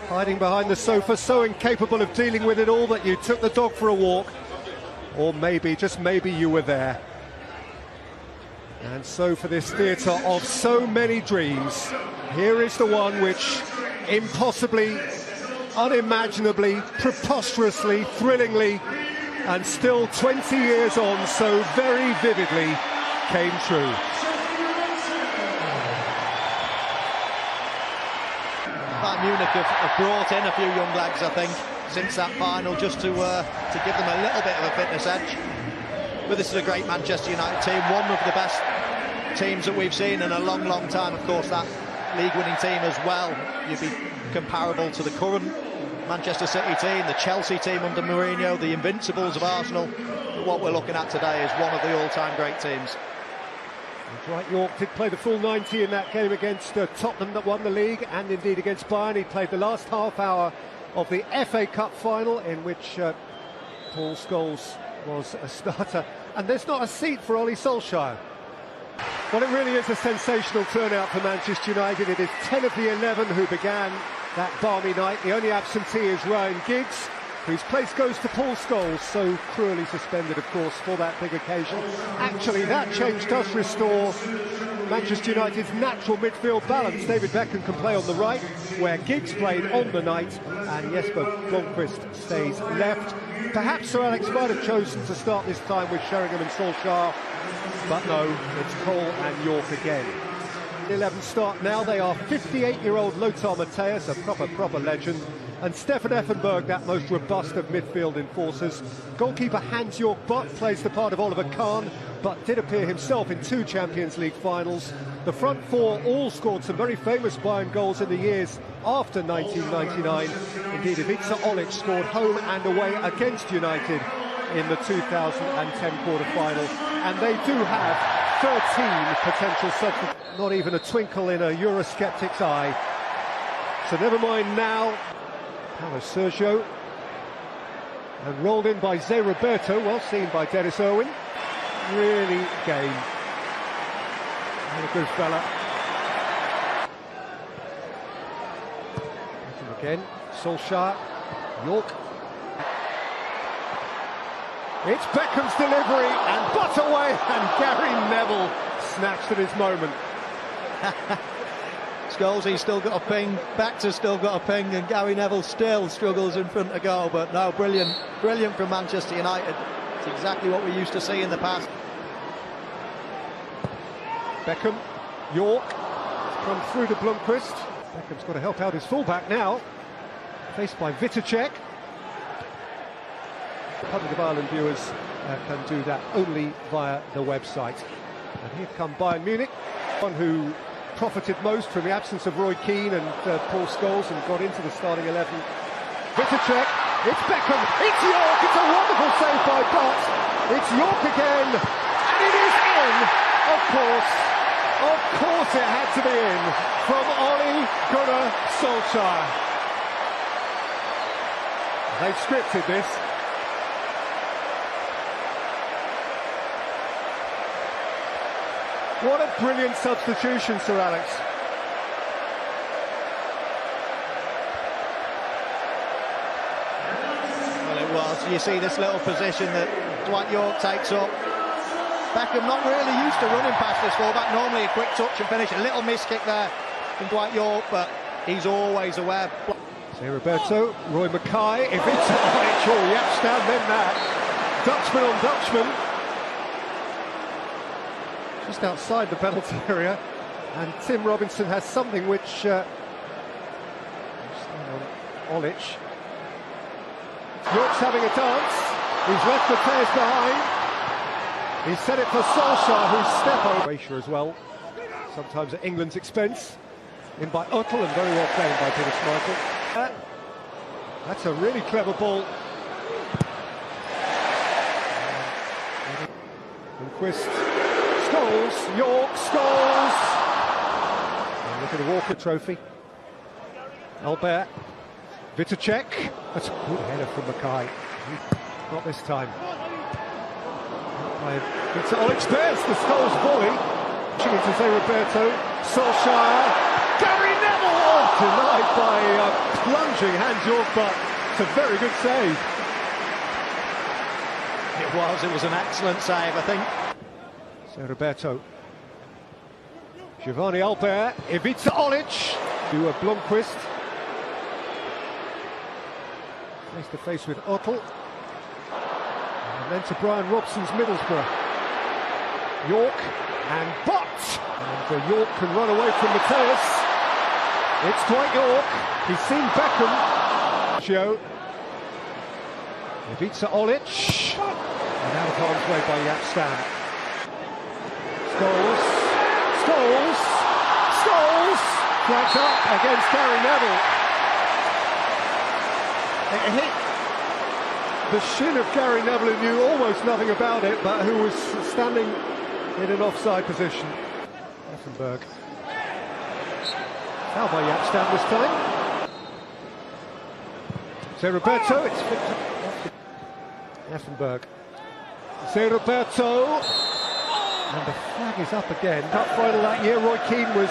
Hiding behind the sofa, so incapable of dealing with it all that you took the dog for a walk. Or maybe, just maybe, you were there. And so for this theatre of so many dreams, here is the one which impossibly, unimaginably, preposterously, thrillingly, and still 20 years on, so very vividly came true. Bayern Munich have brought in a few young lads, I think, since that final, just to give them a little bit of a fitness edge. But this is a great Manchester United team, one of the best teams that we've seen in a long, long time. Of course, that league-winning team as well. You'd be comparable to the current Manchester City team, the Chelsea team under Mourinho, the Invincibles of Arsenal. But what we're looking at today is one of the all-time great teams. Right, York did play the full 90 in that game against Tottenham that won the league, and indeed against Bayern. He played the last half hour of the FA Cup final, in which Paul Scholes was a starter. And there's not a seat for Ole Solskjaer. Well, it really is a sensational turnout for Manchester United. It is 10 of the 11 who began that balmy night. The only absentee is Ryan Giggs, whose place goes to Paul Scholes, so cruelly suspended, of course, for that big occasion. Actually, that change does restore Manchester United's natural midfield balance. David Beckham can play on the right, where Giggs played on the night, and Jesper Blomqvist stays left. Perhaps Sir Alex might have chosen to start this time with Sheringham and Solskjaer, but no, it's Cole and York again. The 11 start now. They are 58-year-old Lothar Matthäus, a proper legend, and Stefan Effenberg, that most robust of midfield enforcers. Goalkeeper Hans-Jörg Butt plays the part of Oliver Kahn, but did appear himself in 2 Champions League finals. The front 4 all scored some very famous Bayern goals in the years after 1999. Indeed, Ivica Olic scored home and away against United in the 2010 quarter-final, and they do have 13 potential substitutes. Not even a twinkle in a Eurosceptic's eye. So never mind now. Paulo Sergio, and rolled in by Zé Roberto, well seen by Dennis Irwin. Really game. And a good fella. Again, Solskjaer, York. It's Beckham's delivery, and butt away, and Gary Neville snatched at his moment. Scholes, still got a ping, Baxter's still got a ping, and Gary Neville still struggles in front of goal. But no, brilliant from Manchester United. It's exactly what we used to see in the past. Beckham, York, come through to Blomqvist. Beckham's got to help out his fullback now. Faced by Vitacek. Public of Ireland viewers can do that only via the website. And here come Bayern Munich, one who profited most from the absence of Roy Keane and Paul Scholes, and got into the starting 11. Vitacek, it's Beckham, it's York, it's a wonderful save by Butt. It's York again, and it is in, of course it had to be in, from Ole Gunnar Solskjaer. They've scripted this. What a brilliant substitution, Sir Alex. Well, it was. You see this little position that Dwight York takes up. Beckham not really used to running past this fullback. Normally a quick touch and finish. A little miss kick there from Dwight York, but he's always aware. Zé Roberto, Roy Mackay, if it's oh, yep, stand then that. Dutchman on Dutchman. Just outside the penalty area, and Tim Robinson has something which Olic. York's having a dance. He's left the players behind. He's set it for Solskjaer, who's step over Croatia as well, sometimes at England's expense. In by Uttel, and very well played by Peter Schmeichel. That's a really clever ball. And Quist. Scholes, York, Scholes. And look at the Walker Trophy. Albert, Vitacek. That's a good header from Mackay. Not this time. It's Olic, there's the Scholes volley. Pushing into Zé Roberto. Solskjaer. Gary Neville! Oh, denied by plunging Hans-Jörg, but it's a very good save. It was an excellent save, I think. So Roberto. Giovanni Albert, Ivica Olic to Blomqvist. Face to face with Ottel. And then to Brian Robson's Middlesbrough. York and Bott. And York can run away from Mateus. It's Dwight York. He's seen Beckham. Joe. Ivica Olic. And out of harm's way by Jaap Stam. Scholes. Flags up against Gary Neville. It hit the shin of Gary Neville, who knew almost nothing about it, but who was standing in an offside position. Effenberg. Foul by Jaap Stam this time. So Roberto, it's Effenberg. So Roberto. And the flag is up again. Cup final that year, Roy Keane was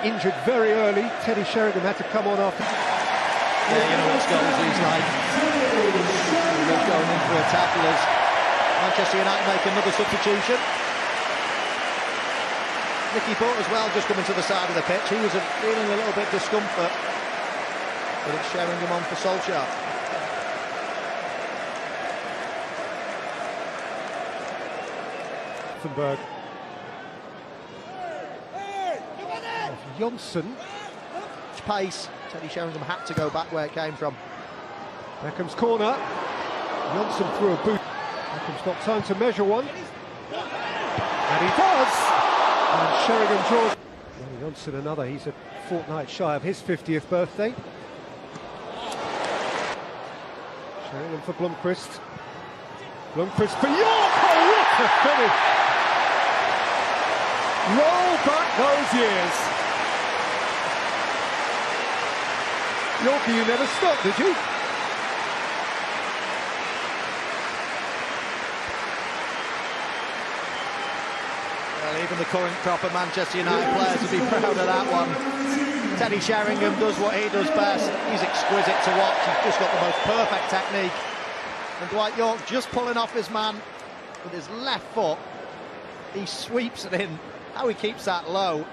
injured very early. Teddy Sheringham had to come on after. Yeah, you know what Scholes is like. He was going in for a tackle as Manchester United make another substitution. Nicky Butt as well, just coming to the side of the pitch. He was feeling a little bit discomfort. But it's Sheringham on for Solskjaer. Effenberg. Jonsson. Pace. Teddy Sheringham had to go back where it came from. Beckham's corner. Jonsson threw a boot. Beckham's got time to measure one. And he does! And Sheringham draws. Well, Jonsson another. He's a fortnight shy of his 50th birthday. Sheringham for Blomqvist. Blomqvist for York! Oh, what a finish! Roll back those years. Yorkie, you never stopped, did you? Well, even the current crop of Manchester United players would be proud of that one. Teddy Sheringham does what he does best. He's exquisite to watch. He's just got the most perfect technique. And Dwight York just pulling off his man with his left foot. He sweeps it in. How he keeps that low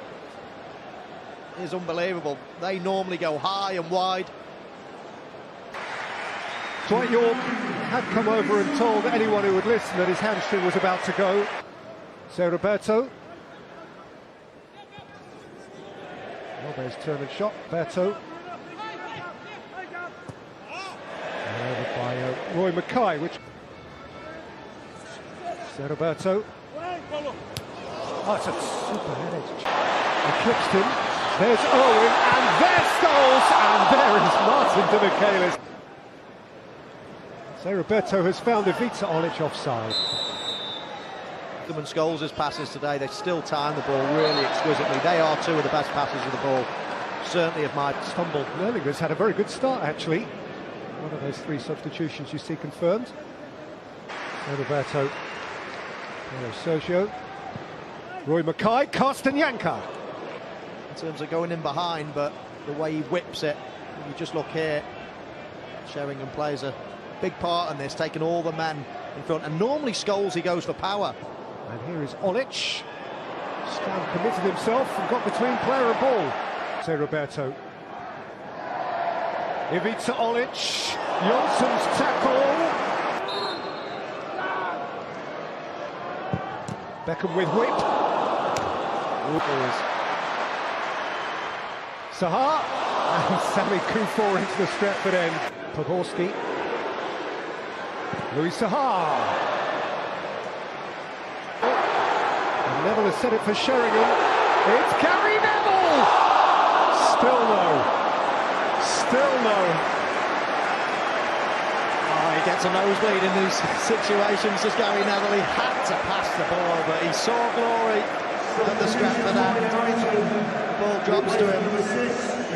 is unbelievable. They normally go high and wide. Dwight York had come over and told anyone who would listen that his hamstring was about to go. So Roberto. Albert's turn and shot. Roberto. And over by Roy Mackay, which... So Roberto. Oh, it's a super headed. Eclipsed him. There's Owen, and there's Scholes, and there is Martin de Michelis. So Roberto has found Ivica Olic offside. And Scholes' passes today, they still time the ball really exquisitely. They are two of the best passers of the ball, certainly of my stumble. Lerlinger's had a very good start, actually. One of those three substitutions you see confirmed. So Roberto. Sergio. Roy Mackay, Karsten Janka. In terms of going in behind, but the way he whips it, you just look here, Sheringham plays a big part in this, taking all the men in front, and normally Scholes, he goes for power. And here is Olic. Stam committed himself and got between player and ball. So Roberto. Ivica Olic, Jonsson's tackle. Beckham with whip. Sahar and Sami Kufor into the Stretford end. Pogorski. Louis Sahar. And Neville has set it for Sheringham. It's Gary Neville! Still no. Still no. Oh, he gets a nosebleed in these situations, does Gary Neville. He had to pass the ball, but he saw glory at the Stretford end. The ball drops to him.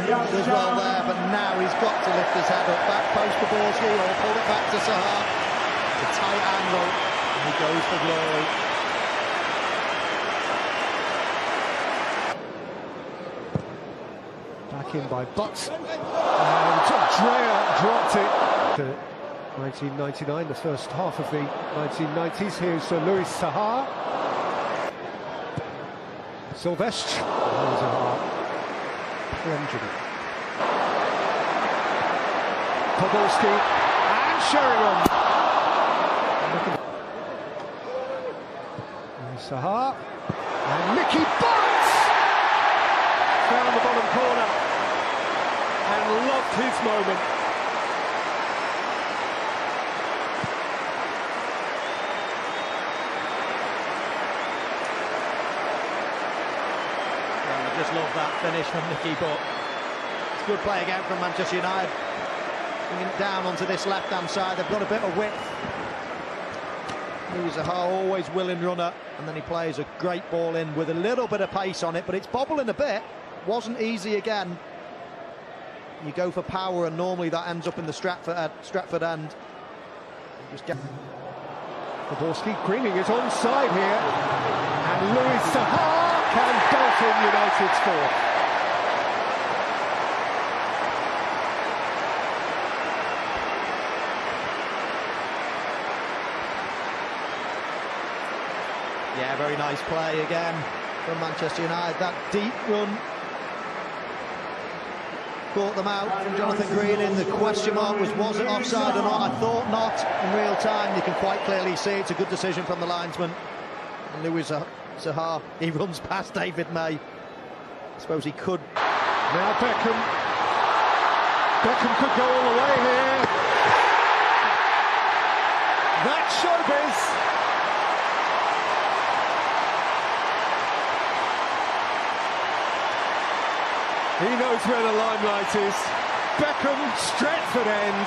Does well there, but now he's got to lift his head up. Back post for Borski, or pull it back to Sahar. It's a tight angle, and he goes for glory. Back back in by Butts. And Drea dropped it. To 1999, the first half of the 1990s. Here's Louis Saha. Sylvestre. Saha. Plunging. Podolski. And Sheringham. Saha. And Mickey Butts found the bottom corner and loved his moment. I just love that finish from Mickey, but it's good play again from Manchester United. Bringing it down onto this left-hand side, they've got a bit of width. Louis Saha, always willing runner, and then he plays a great ball in with a little bit of pace on it, but it's bobbling a bit. Wasn't easy again. You go for power, and normally that ends up in the Stratford end. Just get. Podolski greening is onside here, and Louis Saha can bolt in United's fourth. Yeah, very nice play again from Manchester United. That deep run caught them out from Jonathan Green in. The question mark was it offside or not? I thought not in real time. You can quite clearly see it's a good decision from the linesman. And Louis Saha, he runs past David May. I suppose he could. Now Beckham. Beckham could go all the way here. That's showbiz. He knows where the limelight is. Beckham, Stratford end.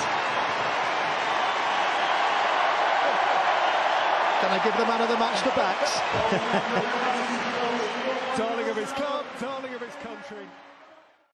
Can I give the man of the match the backs? Darling of his club, darling of his country.